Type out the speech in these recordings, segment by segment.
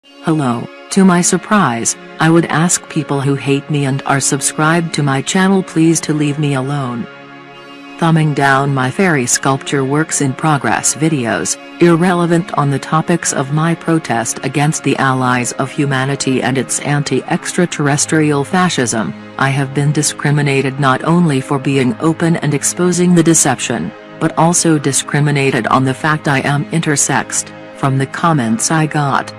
Hello. To my surprise, I would ask people who hate me and are subscribed to my channel please to leave me alone. Thumbing down my fairy sculpture works in progress videos, irrelevant on the topics of my protest against the allies of humanity and its anti-extraterrestrial fascism. I have been discriminated not only for being open and exposing the deception, but also discriminated on the fact I am intersexed, from the comments I got.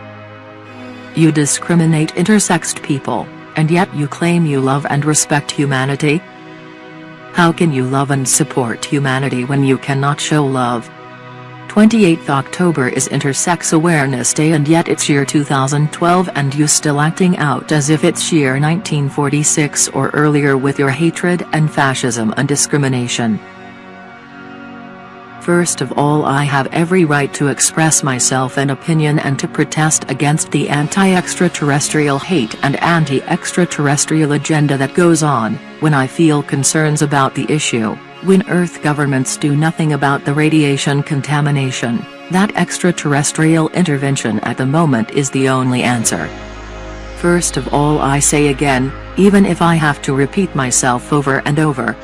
You discriminate intersexed people, and yet you claim you love and respect humanity? How can you love and support humanity when you cannot show love? 28th October is Intersex Awareness Day and yet it's year 2012 and you still acting out as if it's year 1946 or earlier with your hatred and fascism and discrimination. First of all, I have every right to express myself and opinion and to protest against the anti-extraterrestrial hate and anti-extraterrestrial agenda that goes on, when I feel concerns about the issue, when Earth governments do nothing about the radiation contamination, that extraterrestrial intervention at the moment is the only answer. First of all, I say again, even if I have to repeat myself over and over,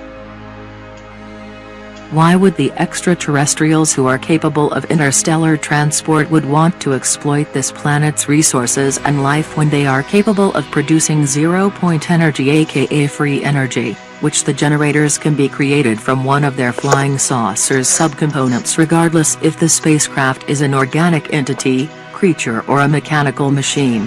why would the extraterrestrials who are capable of interstellar transport would want to exploit this planet's resources and life when they are capable of producing zero-point energy aka free energy, which the generators can be created from one of their flying saucers' subcomponents regardless if the spacecraft is an organic entity, creature or a mechanical machine?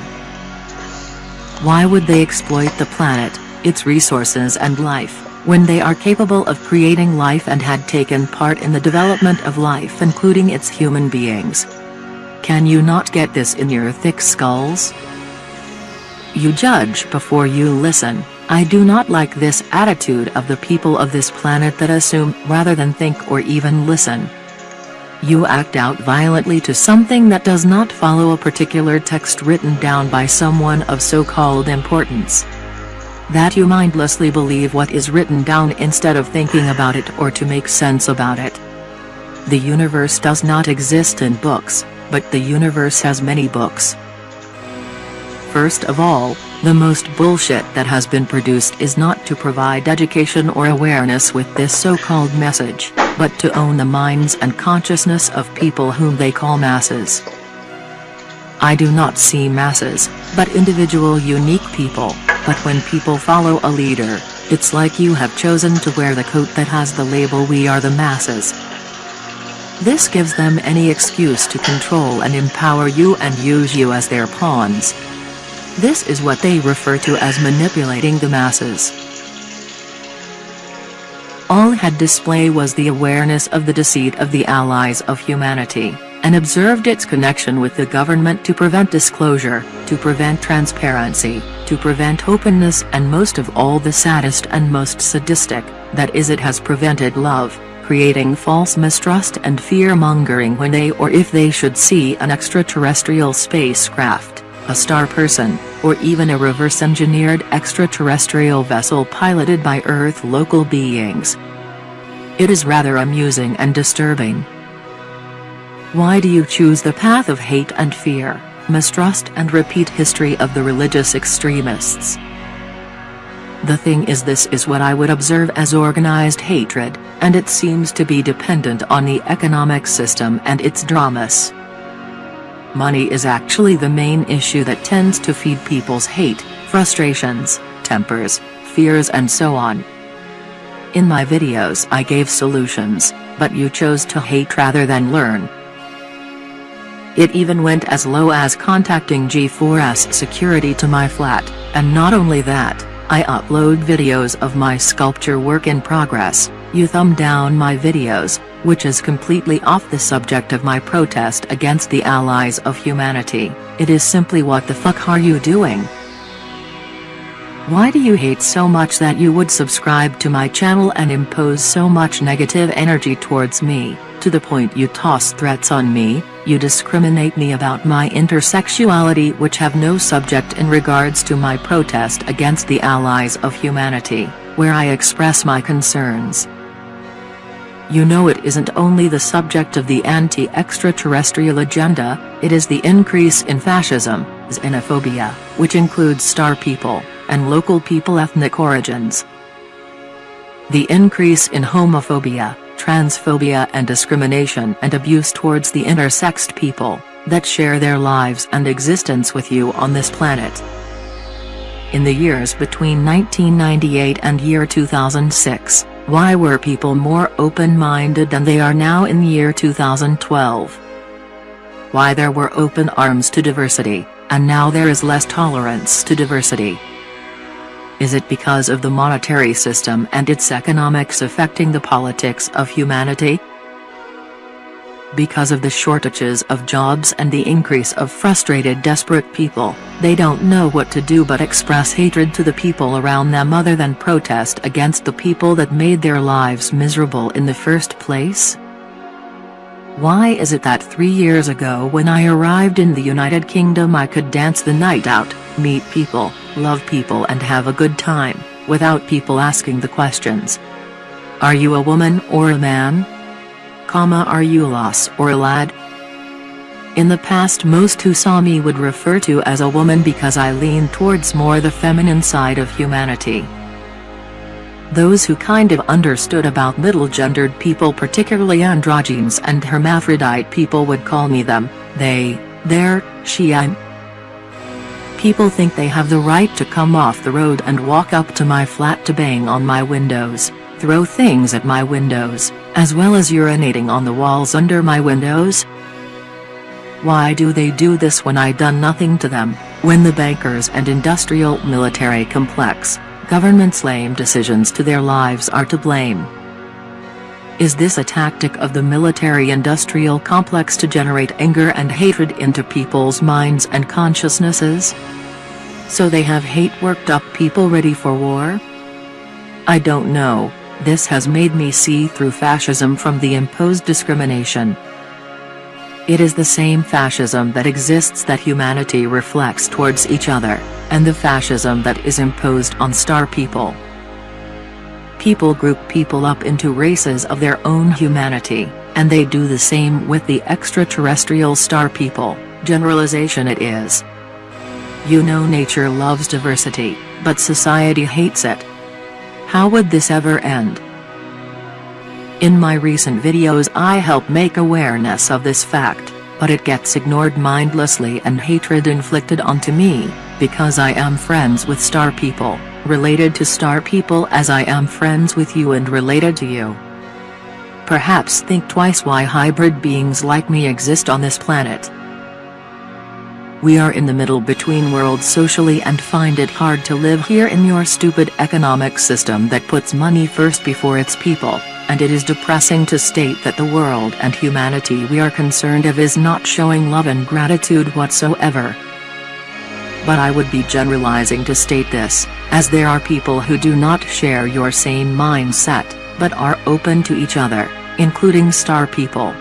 Why would they exploit the planet, its resources and life, when they are capable of creating life and had taken part in the development of life including its human beings? Can you not get this in your thick skulls? You judge before you listen. I do not like this attitude of the people of this planet that assume rather than think or even listen. You act out violently to something that does not follow a particular text written down by someone of so-called importance. That you mindlessly believe what is written down instead of thinking about it or to make sense about it. The universe does not exist in books, but the universe has many books. First of all, the most bullshit that has been produced is not to provide education or awareness with this so-called message, but to own the minds and consciousness of people whom they call masses. I do not see masses, but individual unique people. But when people follow a leader, it's like you have chosen to wear the coat that has the label "We are the masses." This gives them any excuse to control and empower you and use you as their pawns. This is what they refer to as manipulating the masses. All had display was the awareness of the deceit of the allies of humanity, and observed its connection with the government to prevent disclosure, to prevent transparency, to prevent openness and most of all the saddest and most sadistic, that is it has prevented love, creating false mistrust and fear-mongering when they or if they should see an extraterrestrial spacecraft, a star person, or even a reverse-engineered extraterrestrial vessel piloted by Earth local beings. It is rather amusing and disturbing. Why do you choose the path of hate and fear, mistrust and repeat history of the religious extremists? The thing is, this is what I would observe as organized hatred, and it seems to be dependent on the economic system and its dramas. Money is actually the main issue that tends to feed people's hate, frustrations, tempers, fears and so on. In my videos I gave solutions, but you chose to hate rather than learn. It even went as low as contacting G4S security to my flat, and not only that, I upload videos of my sculpture work in progress. You thumb down my videos, which is completely off the subject of my protest against the allies of humanity. It is simply, what the fuck are you doing? Why do you hate so much that you would subscribe to my channel and impose so much negative energy towards me, to the point you toss threats on me? You discriminate me about my intersexuality, which have no subject in regards to my protest against the allies of humanity, where I express my concerns. You know it isn't only the subject of the anti-extraterrestrial agenda, it is the increase in fascism, xenophobia, which includes star people, and local people ethnic origins. The increase in homophobia, transphobia and discrimination and abuse towards the intersexed people, that share their lives and existence with you on this planet. In the years between 1998 and year 2006, why were people more open-minded than they are now in year 2012? Why there were open arms to diversity, and now there is less tolerance to diversity? Is it because of the monetary system and its economics affecting the politics of humanity? Because of the shortages of jobs and the increase of frustrated desperate people, they don't know what to do but express hatred to the people around them other than protest against the people that made their lives miserable in the first place? Why is it that 3 years ago when I arrived in the United Kingdom I could dance the night out, meet people, love people and have a good time, without people asking the questions? Are you a woman or a man? Are you a lass or a lad? In the past most who saw me would refer to as a woman because I lean towards more the feminine side of humanity. Those who kind of understood about middle-gendered people, particularly androgynes and hermaphrodite people, would call me them, they, their, she, I'm. People think they have the right to come off the road and walk up to my flat to bang on my windows, throw things at my windows, as well as urinating on the walls under my windows? Why do they do this when I done nothing to them, when the bankers and industrial military complex, government's lame decisions to their lives are to blame? Is this a tactic of the military-industrial complex to generate anger and hatred into people's minds and consciousnesses? So they have hate-worked up people ready for war? I don't know. This has made me see through fascism from the imposed discrimination. It is the same fascism that exists that humanity reflects towards each other, and the fascism that is imposed on star people. People group people up into races of their own humanity, and they do the same with the extraterrestrial star people. Generalization it is. You know, nature loves diversity, but society hates it. How would this ever end? In my recent videos I help make awareness of this fact, but it gets ignored mindlessly and hatred inflicted onto me, because I am friends with star people, related to star people as I am friends with you and related to you. Perhaps think twice why hybrid beings like me exist on this planet. We are in the middle between worlds socially and find it hard to live here in your stupid economic system that puts money first before its people, and it is depressing to state that the world and humanity we are concerned of is not showing love and gratitude whatsoever. But I would be generalizing to state this, as there are people who do not share your same mindset, but are open to each other, including star people.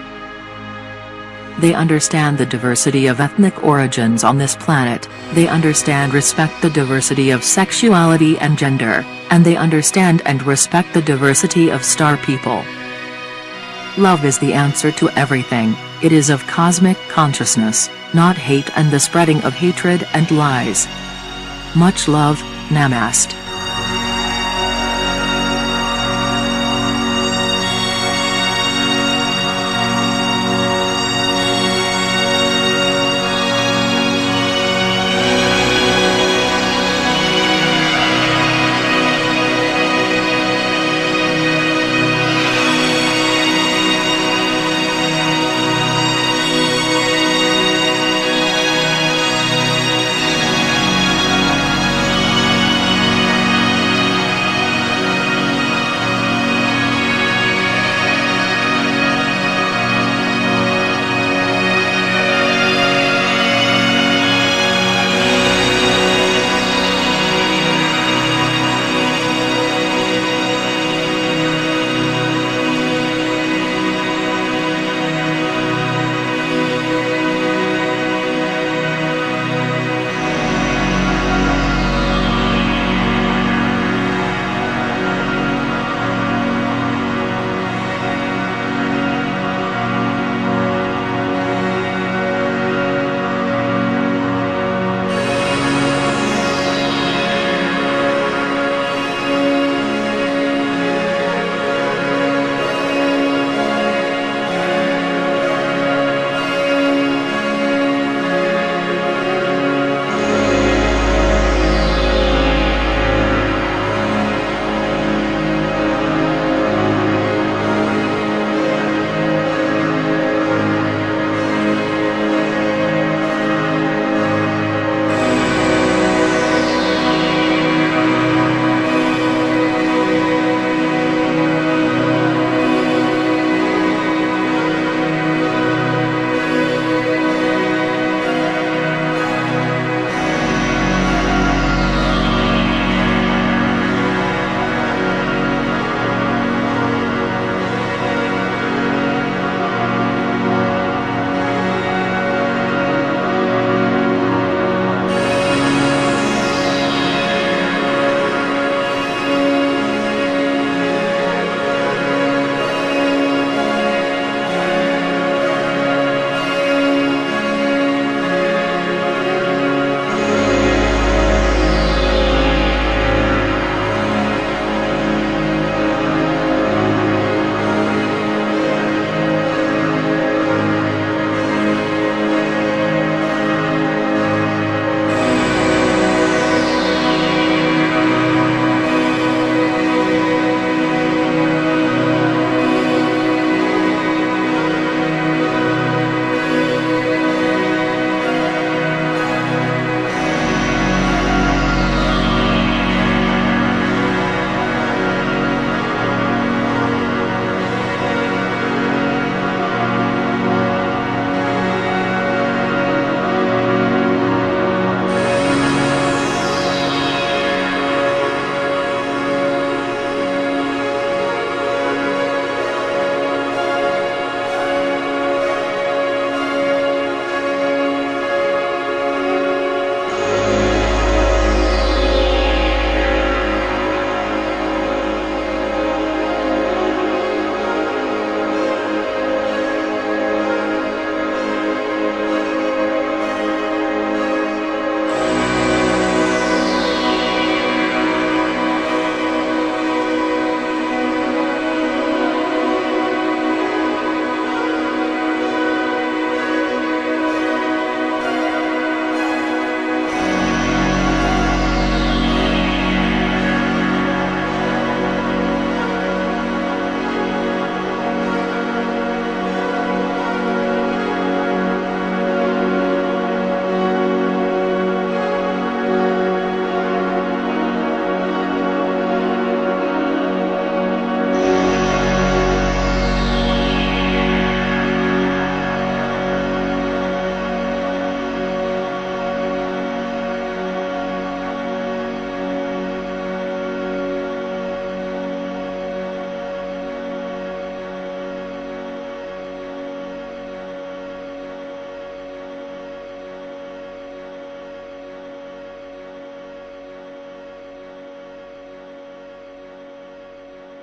They understand the diversity of ethnic origins on this planet, they understand respect the diversity of sexuality and gender, and they understand and respect the diversity of star people. Love is the answer to everything. It is of cosmic consciousness, not hate and the spreading of hatred and lies. Much love, Namaste.